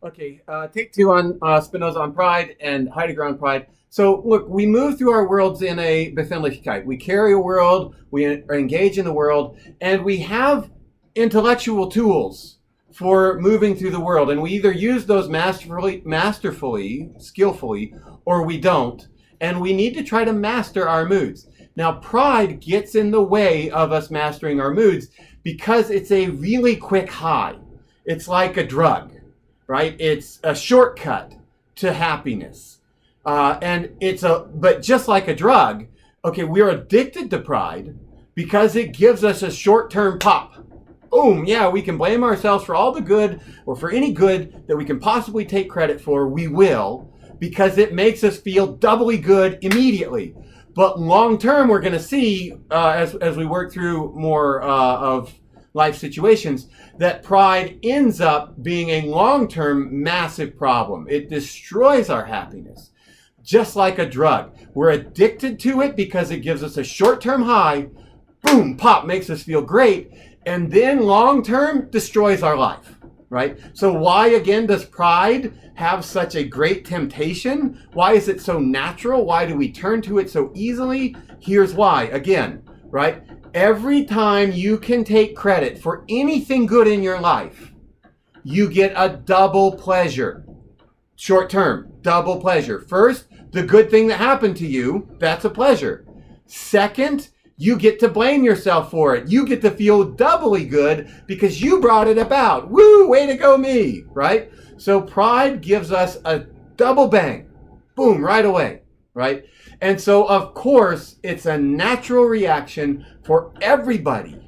Okay, take two on Spinoza on pride and Heidegger on pride. So, look, we move through our worlds in a Befindlichkeit. We carry a world, we engage in the world, and we have intellectual tools for moving through the world. And we either use those masterfully, skillfully, or we don't. And we need to try to master our moods. Now, pride gets in the way of us mastering our moods because it's a really quick high. It's like a drug, right? It's a shortcut to happiness. But just like a drug, okay, we're addicted to pride because it gives us a short-term pop. Boom, yeah, we can blame ourselves for all the good or for any good that we can possibly take credit for, we will, because it makes us feel doubly good immediately. But long-term, we're going to see, as we work through more of life situations, that pride ends up being a long-term massive problem. It destroys our happiness, just like a drug. We're addicted to it because it gives us a short-term high, boom, pop, makes us feel great, and then long-term destroys our life, right? So why, again, does pride have such a great temptation? Why is it so natural? Why do we turn to it so easily? Here's why, again, right? Every time you can take credit for anything good in your life, you get a double pleasure. Short term, double pleasure. First, the good thing that happened to you, that's a pleasure. Second, you get to blame yourself for it. You get to feel doubly good because you brought it about. Woo, way to go me, right? So pride gives us a double bang. Boom, right away, right? And so, of course, it's a natural reaction for everybody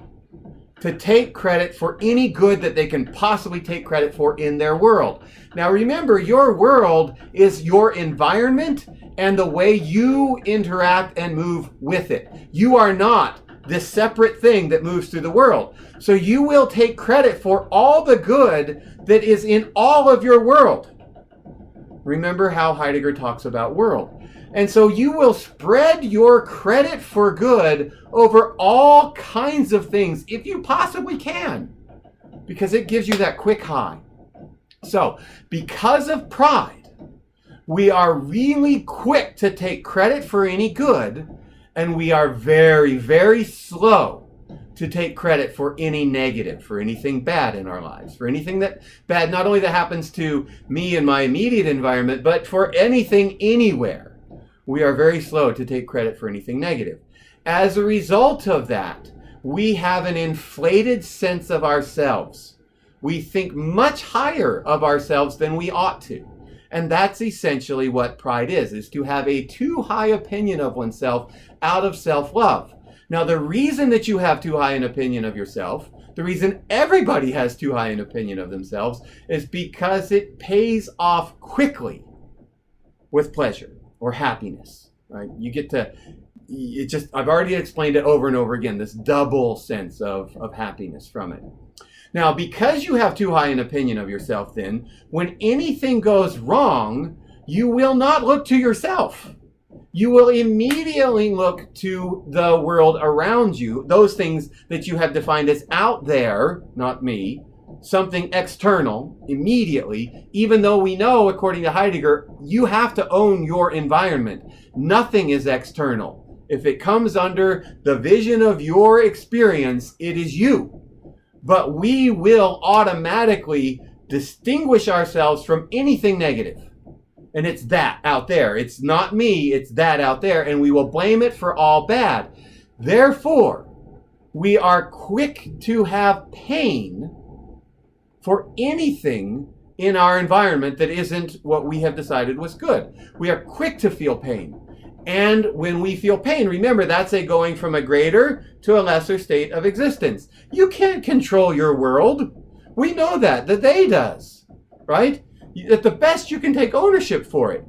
to take credit for any good that they can possibly take credit for in their world. Now, remember, your world is your environment and the way you interact and move with it. You are not this separate thing that moves through the world. So you will take credit for all the good that is in all of your world. Remember how Heidegger talks about world. And so you will spread your credit for good over all kinds of things if you possibly can, because it gives you that quick high. So because of pride, we are really quick to take credit for any good, and we are very, very slow to take credit for any negative, for anything bad in our lives, for anything that bad, not only that happens to me and my immediate environment, but for anything anywhere. We are very slow to take credit for anything negative. As a result of that, we have an inflated sense of ourselves. We think much higher of ourselves than we ought to. And that's essentially what pride is to have a too high opinion of oneself out of self-love. Now, the reason that you have too high an opinion of yourself, the reason everybody has too high an opinion of themselves, is because it pays off quickly with pleasure or happiness, right? You get to, I've already explained it over and over again, this double sense of happiness from it. Now, because you have too high an opinion of yourself, then, when anything goes wrong, you will not look to yourself. You will immediately look to the world around you, those things that you have defined as out there, not me, something external, immediately, even though we know, according to Heidegger, you have to own your environment. Nothing is external. If it comes under the vision of your experience, it is you. But we will automatically distinguish ourselves from anything negative. And it's that out there. It's not me, it's that out there. And we will blame it for all bad. Therefore, we are quick to have pain for anything in our environment that isn't what we have decided was good. We are quick to feel pain. And when we feel pain, remember, that's a going from a greater to a lesser state of existence. You can't control your world. We know that. The they does, right? At the best, you can take ownership for it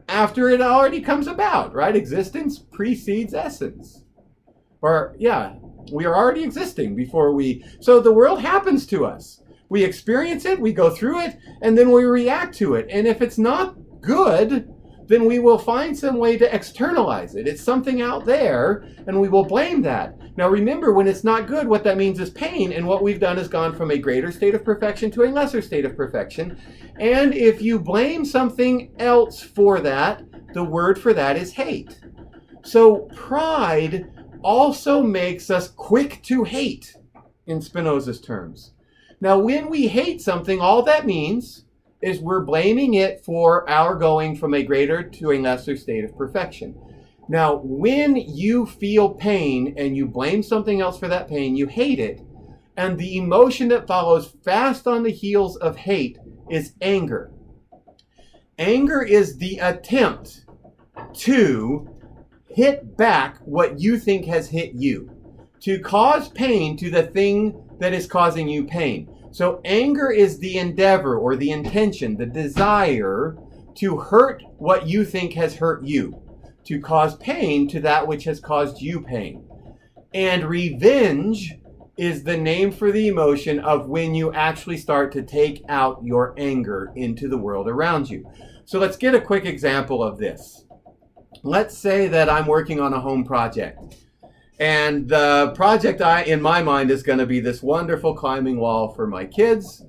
after it already comes about, right? Existence precedes essence. Or, yeah, we are already existing before we... So the world happens to us. We experience it, we go through it, and then we react to it. And if it's not good, then we will find some way to externalize it. It's something out there, and we will blame that. Now remember, when it's not good, what that means is pain, and what we've done is gone from a greater state of perfection to a lesser state of perfection. And if you blame something else for that, the word for that is hate. So pride also makes us quick to hate, in Spinoza's terms. Now, when we hate something, all that means is we're blaming it for our going from a greater to a lesser state of perfection. Now, when you feel pain and you blame something else for that pain, you hate it. And the emotion that follows fast on the heels of hate is anger. Anger is the attempt to hit back what you think has hit you, to cause pain to the thing that is causing you pain. So anger is the endeavor or the intention, the desire to hurt what you think has hurt you, to cause pain to that which has caused you pain. And revenge is the name for the emotion of when you actually start to take out your anger into the world around you. So let's get a quick example of this. Let's say that I'm working on a home project. And the project in my mind is going to be this wonderful climbing wall for my kids.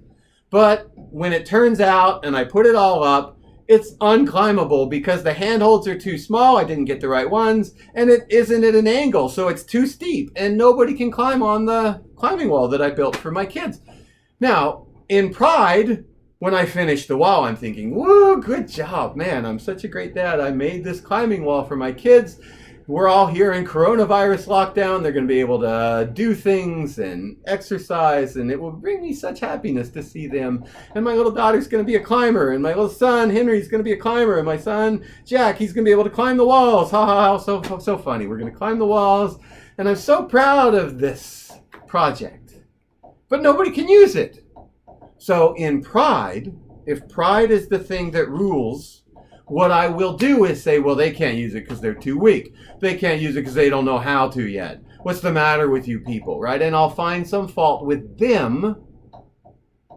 But when it turns out and I put it all up, it's unclimbable because the handholds are too small. I didn't get the right ones. And it isn't at an angle, so it's too steep. And nobody can climb on the climbing wall that I built for my kids. Now, in pride, when I finish the wall, I'm thinking, woo, good job, man. I'm such a great dad. I made this climbing wall for my kids. We're all here in coronavirus lockdown. They're going to be able to do things and exercise, and it will bring me such happiness to see them. And my little daughter's going to be a climber, and my little son, Henry's going to be a climber, and my son, Jack, he's going to be able to climb the walls. Ha ha ha, so funny. We're going to climb the walls, and I'm so proud of this project. But nobody can use it. So in pride, if pride is the thing that rules, what I will do is say, well, they can't use it because they're too weak. They can't use it because they don't know how to yet. What's the matter with you people, right? And I'll find some fault with them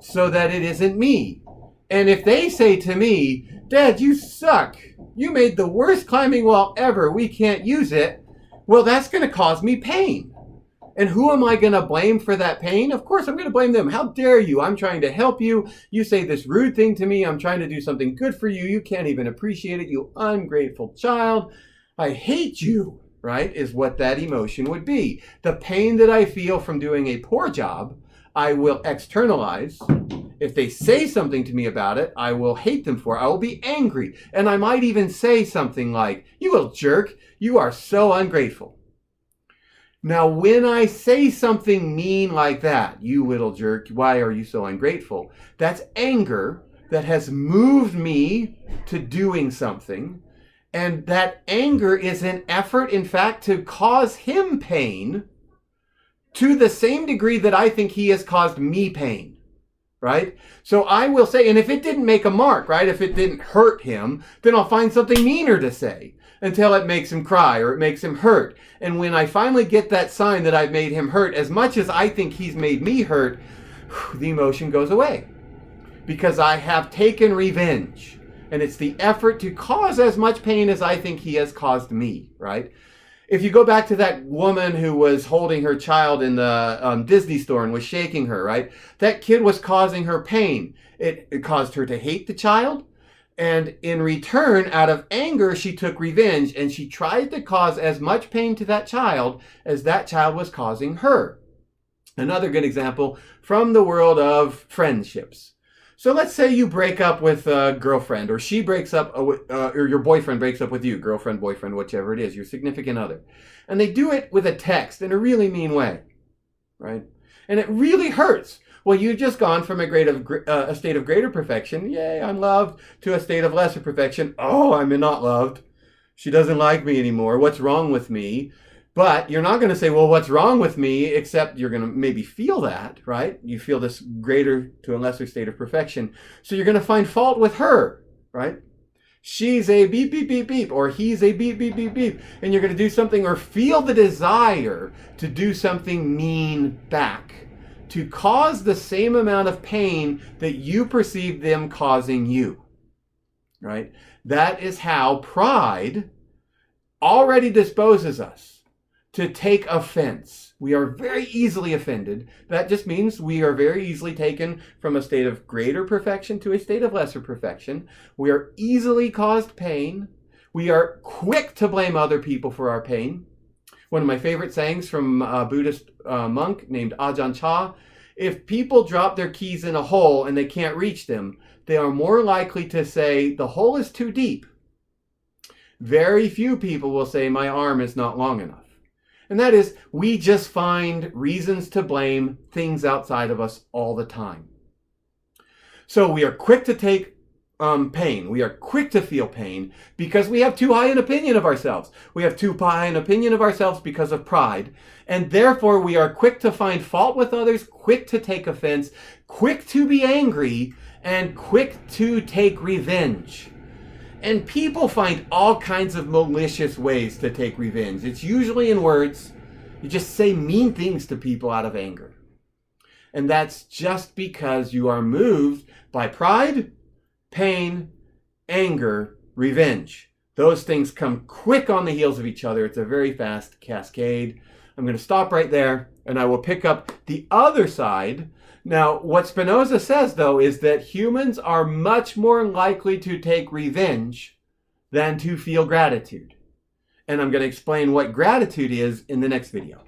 so that it isn't me. And if they say to me, Dad, you suck. You made the worst climbing wall ever. We can't use it. Well, that's going to cause me pain. And who am I going to blame for that pain? Of course, I'm going to blame them. How dare you? I'm trying to help you. You say this rude thing to me. I'm trying to do something good for you. You can't even appreciate it, you ungrateful child. I hate you, right, is what that emotion would be. The pain that I feel from doing a poor job, I will externalize. If they say something to me about it, I will hate them for it. I will be angry. And I might even say something like, you little jerk, you are so ungrateful. Now, when I say something mean like that, you little jerk, why are you so ungrateful? That's anger that has moved me to doing something. And that anger is an effort, in fact, to cause him pain to the same degree that I think he has caused me pain, right? So I will say, and if it didn't make a mark, right, if it didn't hurt him, then I'll find something meaner to say until it makes him cry or it makes him hurt. And when I finally get that sign that I've made him hurt, as much as I think he's made me hurt, the emotion goes away because I have taken revenge. And it's the effort to cause as much pain as I think he has caused me, right? If you go back to that woman who was holding her child in the Disney store and was shaking her, right? That kid was causing her pain. It caused her to hate the child. And in return, out of anger, she took revenge and she tried to cause as much pain to that child as that child was causing her. Another good example from the world of friendships. So let's say you break up with a girlfriend, or she breaks up, or your boyfriend breaks up with you, girlfriend, boyfriend, whichever it is, your significant other. And they do it with a text in a really mean way, right? And it really hurts. Well, you've just gone from a state of greater perfection, yay, I'm loved, to a state of lesser perfection. Oh, I'm not loved. She doesn't like me anymore. What's wrong with me? But you're not going to say, well, what's wrong with me? Except you're going to maybe feel that, right? You feel this greater to a lesser state of perfection. So you're going to find fault with her, right? She's a beep, beep, beep, beep, or he's a beep, beep, beep, beep. And you're going to do something or feel the desire to do something mean back, to cause the same amount of pain that you perceive them causing you. right? That is how pride already disposes us to take offense. We are very easily offended. That just means we are very easily taken from a state of greater perfection to a state of lesser perfection. We are easily caused pain. We are quick to blame other people for our pain. One of my favorite sayings from a Buddhist monk named Ajahn Chah: if people drop their keys in a hole and they can't reach them, they are more likely to say, the hole is too deep. Very few people will say, my arm is not long enough. And that is, we just find reasons to blame things outside of us all the time. So we are quick to take pain. We are quick to feel pain because we have too high an opinion of ourselves. We have too high an opinion of ourselves because of pride. And therefore we are quick to find fault with others, quick to take offense, quick to be angry, and quick to take revenge. And people find all kinds of malicious ways to take revenge. It's usually in words. You just say mean things to people out of anger. And that's just because you are moved by pride, pain, anger, revenge. Those things come quick on the heels of each other. It's a very fast cascade. I'm going to stop right there, and I will pick up the other side. Now, what Spinoza says, though, is that humans are much more likely to take revenge than to feel gratitude. And I'm going to explain what gratitude is in the next video.